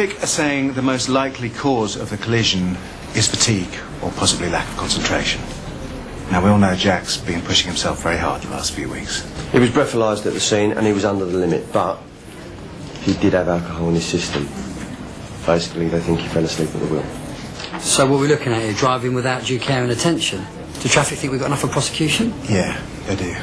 Are saying the most likely cause of the collision is fatigue or possibly lack of concentration. Now, we all know Jack's been pushing himself very hard the last few weeks. He was breathalyzed at the scene and he was under the limit, but he did have alcohol in his system. Basically, they think he fell asleep at the wheel. So what we're looking at here, driving without due care and attention? Do traffic think we've got enough for prosecution? Yeah, they do.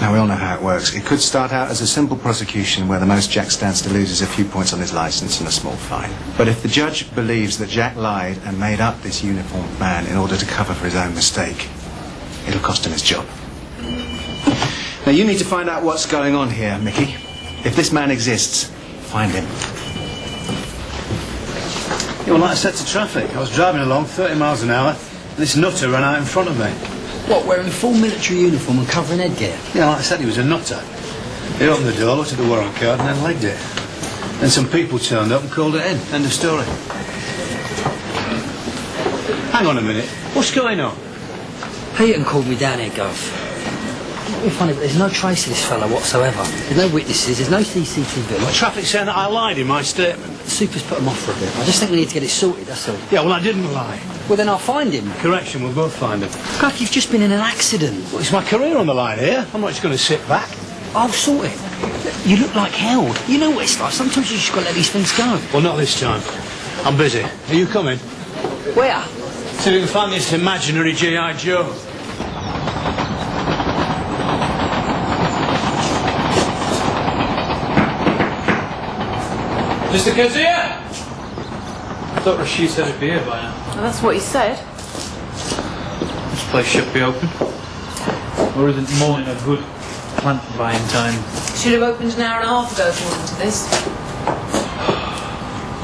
Now, we all know how it works. It could start out as a simple prosecution where the most Jack stands to lose is a few points on his licence and a small fine. But if the judge believes that Jack lied and made up this uniformed man in order to cover for his own mistake, it'll cost him his job. Now, you need to find out what's going on here, Mickey. If this man exists, find him. Yeah, well, like I said to traffic, I was driving along 30 miles an hour and this nutter ran out in front of me. What, wearing full military uniform and covering headgear? Yeah, like I said, he was a nutter. He opened the door, looked at the warrant card and then legged it. Then some people turned up and called it in. End of story. Hang on a minute. What's going on? Peyton called me down here, Gov. It'll be funny, but there's no trace of this fella whatsoever. There's no witnesses, there's no CCTV. Well, traffic's saying that I lied in my statement. The super's put him off for a bit. I just think we need to get it sorted, that's all. Yeah, well, I didn't lie. Well, then I'll find him. Correction, we'll both find him. God, you've just been in an accident. Well, it's my career on the line here. I'm not just going to sit back. I'll sort it. You look like hell. You know what it's like. Sometimes you just got to let these things go. Well, not this time. I'm busy. Are you coming? Where? See if we can find this imaginary G.I. Joe. Mr. Kazir! I thought Rashid said it'd be here by now. Well, that's what he said. This place should be open. Or isn't morning a good plant buying time? Should have opened an hour and a half ago according to this.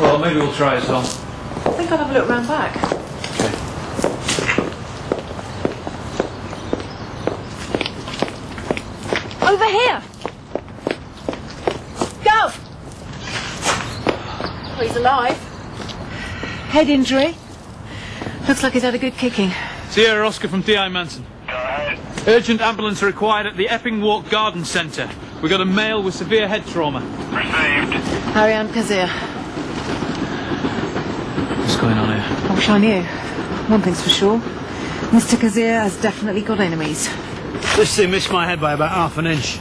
Well, maybe we'll try it on. I think I'll have a look round back. Okay. Over here! Go! Well, he's alive. Head injury. Looks like he's had a good kicking. Sierra Oscar from D.I. Manson. Go ahead. Urgent ambulance required at the Epping Walk Garden Centre. We got a male with severe head trauma. Received. Ariane Kazir. What's going on here? I wish I knew. One thing's for sure. Mr. Kazir has definitely got enemies. This thing missed my head by about half an inch.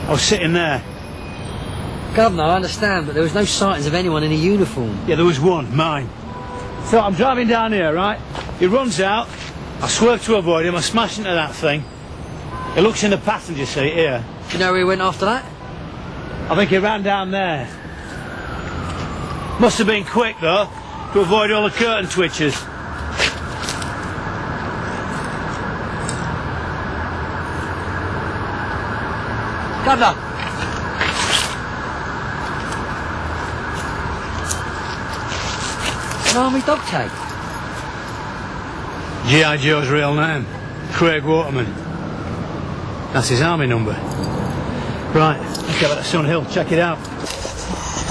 I was sitting there. Governor, I understand, but there was no sightings of anyone in a uniform. Yeah, there was one, mine. So I'm driving down here, right? He runs out. I swerve to avoid him. I smash into that thing. He looks in the passenger seat here. Do you know where he went after that? I think he ran down there. Must have been quick, though, to avoid all the curtain twitchers. Governor! An army dog tag. G.I. Joe's real name, Craig Waterman. That's his army number. Right, let's go back to Sun Hill, check it out.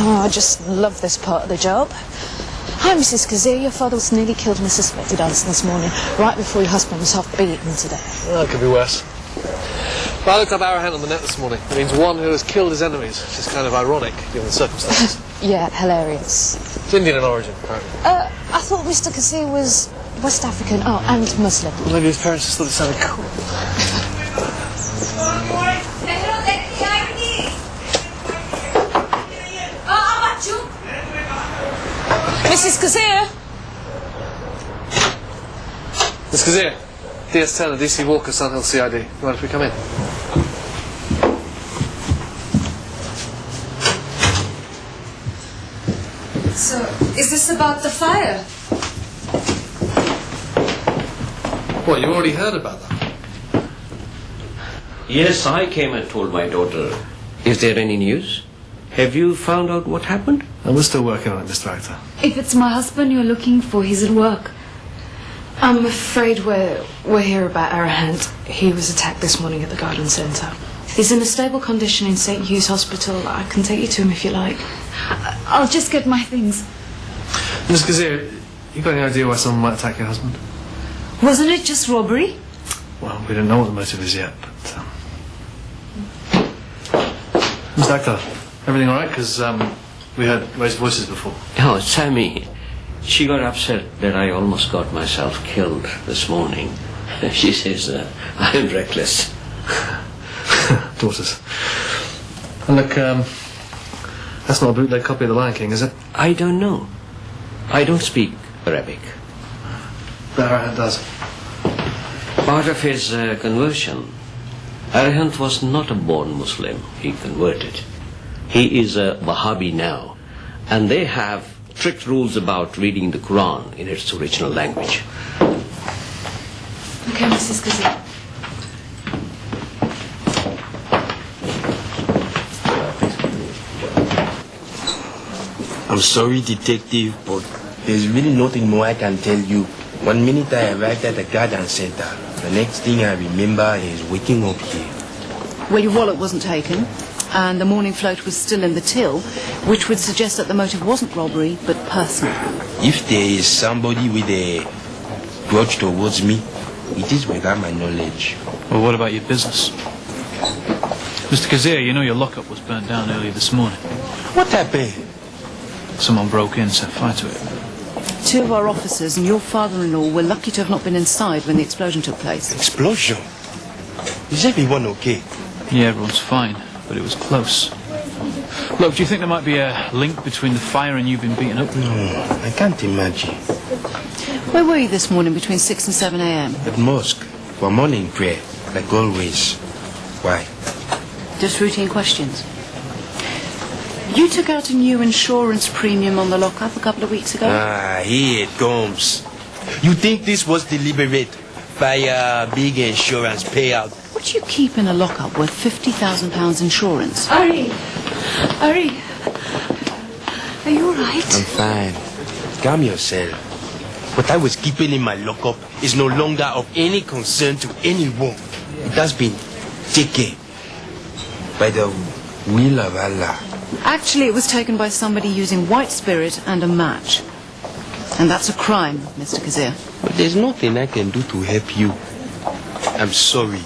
Oh, I just love this part of the job. Hi, Mrs. Kazir. Your father was nearly killed in a suspected arson this morning, right before your husband was half beaten to death. Well, that could be worse. But I looked up Arrowhead on the net this morning. It means one who has killed his enemies, which is kind of ironic, given the circumstances. Yeah, hilarious. It's Indian in origin, apparently. I thought Mr. Kazir was West African, and Muslim. Well, maybe his parents just thought it sounded cool. Mrs. Kazir! Miss Kazir, DS10 and DC Walker, Sun Hill CID. You mind if we come in? So, is this about the fire? What, you already heard about that? Yes, I came and told my daughter. Is there any news? Have you found out what happened? And we're still working on it, Mr. Actor. If it's my husband you're looking for, he's at work. I'm afraid we're here about Arrowhead. He was attacked this morning at the garden centre. He's in a stable condition in St. Hugh's Hospital. I can take you to him if you like. I'll just get my things. Miss Kazir, you got any idea why someone might attack your husband? Wasn't it just robbery? Well, we don't know what the motive is yet, but... Mr. Actor, everything all right? Because We heard raised voices before. Oh, Sammy. She got upset that I almost got myself killed this morning. She says I'm reckless. Daughters. And look, that's not a bootleg copy of The Lion King, is it? I don't know. I don't speak Arabic. But Arahant does. Part of his conversion, Arahant was not a born Muslim. He converted. He is a Wahhabi now. And they have strict rules about reading the Quran in its original language. Okay, Mrs. Kazir. I'm sorry, detective, but there's really nothing more I can tell you. 1 minute I arrived at the garden center. The next thing I remember is waking up here. Well, your wallet wasn't taken, and the morning float was still in the till, which would suggest that the motive wasn't robbery, but personal. If there is somebody with a grudge towards me, it is without my knowledge. Well, what about your business? Mr. Kazir, you know your lockup was burnt down earlier this morning. What happened? Someone broke in, set fire to it. 2 of our officers and your father-in-law were lucky to have not been inside when the explosion took place. Explosion? Is everyone okay? Yeah, everyone's fine, but it was close. Look, do you think there might be a link between the fire and you being beaten up? No, I can't imagine. Where were you this morning between 6 and 7 a.m.? At mosque, for morning prayer, like always. Why? Just routine questions. You took out a new insurance premium on the lockup a couple of weeks ago? Ah, here it comes. You think this was deliberate? By a big insurance payout? What do you keep in a lockup worth £50,000 insurance? Ari! Ari! Are you alright? I'm fine. Calm yourself. What I was keeping in my lockup is no longer of any concern to anyone. It has been taken by the will of Allah. Actually, it was taken by somebody using white spirit and a match. And that's a crime, Mr. Kazir. But there's nothing I can do to help you. I'm sorry.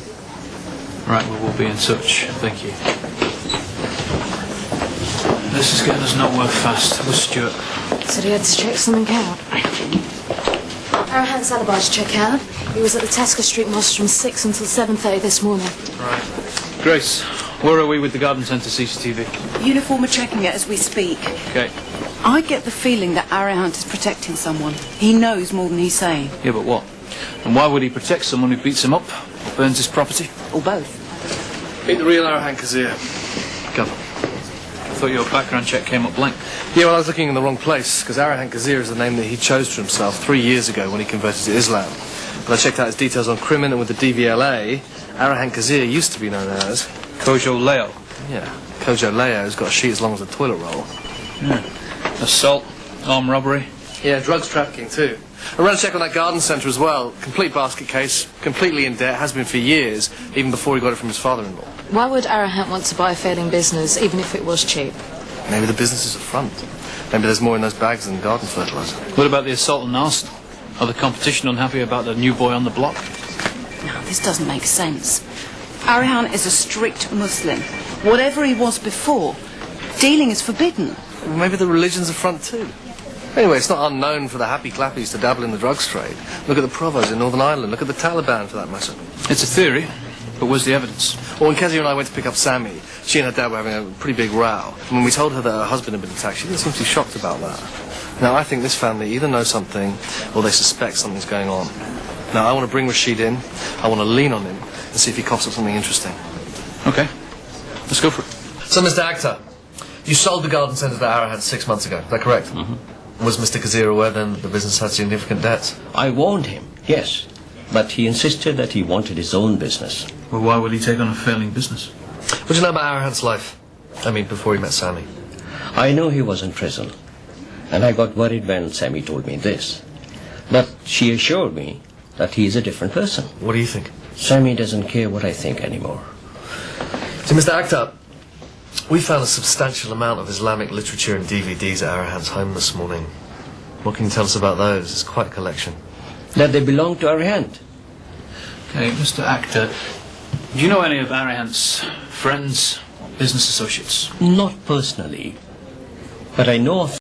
Right, well, we'll be in touch. Thank you. This is getting us nowhere fast. Where's Stuart? Said he had to check something out. Arahant's alibi to check out. He was at the Tasker Street Mosque from 6 until 7:30 this morning. Right. Grace, where are we with the garden centre CCTV? Uniform are checking it as we speak. Okay. I get the feeling that Arahant is protecting someone. He knows more than he's saying. Yeah, but what? And why would he protect someone who beats him up, burns his property? Or both. Meet the real Arahant Kazir. Come. I thought your background check came up blank. Yeah, well, I was looking in the wrong place, because Arahant Kazir is the name that he chose for himself 3 years ago when he converted to Islam. But I checked out his details on Crimin, and with the DVLA, Arahant Kazir used to be known as Kojo Leo. Yeah, Kojo Leo's got a sheet as long as a toilet roll. Yeah. Assault, armed robbery. Yeah, drugs trafficking too. I ran a check on that garden centre as well. Complete basket case, completely in debt, has been for years, even before he got it from his father-in-law. Why would Arahant want to buy a failing business, even if it was cheap? Maybe the business is a front. Maybe there's more in those bags than garden fertiliser. What about the assault and arson? Are the competition unhappy about the new boy on the block? No, this doesn't make sense. Arahant is a strict Muslim. Whatever he was before, dealing is forbidden. Well, maybe the religion's a front too. Anyway, it's not unknown for the happy clappies to dabble in the drugs trade. Look at the Provos in Northern Ireland. Look at the Taliban, for that matter. It's a theory, but where's the evidence? Well, when Kezia and I went to pick up Sammy, she and her dad were having a pretty big row. And when we told her that her husband had been attacked, she didn't seem too shocked about that. Now, I think this family either knows something or they suspect something's going on. Now, I want to bring Rashid in. I want to lean on him and see if he coughs up something interesting. Okay. Let's go for it. So, Mr. Akhtar, you sold the garden centre to Arahant 6 months ago. Is that correct? Mm-hmm. Was Mr. Kazir aware then that the business had significant debts? I warned him, yes. But he insisted that he wanted his own business. Well, why would he take on a failing business? What do you know about Arahant's life? I mean, before he met Sammy. I know he was in prison. And I got worried when Sammy told me this. But she assured me that he is a different person. What do you think? Sammy doesn't care what I think anymore. So, Mr. Akhtar, we found a substantial amount of Islamic literature and DVDs at Arahant's home this morning. What can you tell us about those? It's quite a collection. That they belong to Arahant. Okay, Mr. Akhtar, do you know any of Arahant's friends, business associates? Not personally. But I know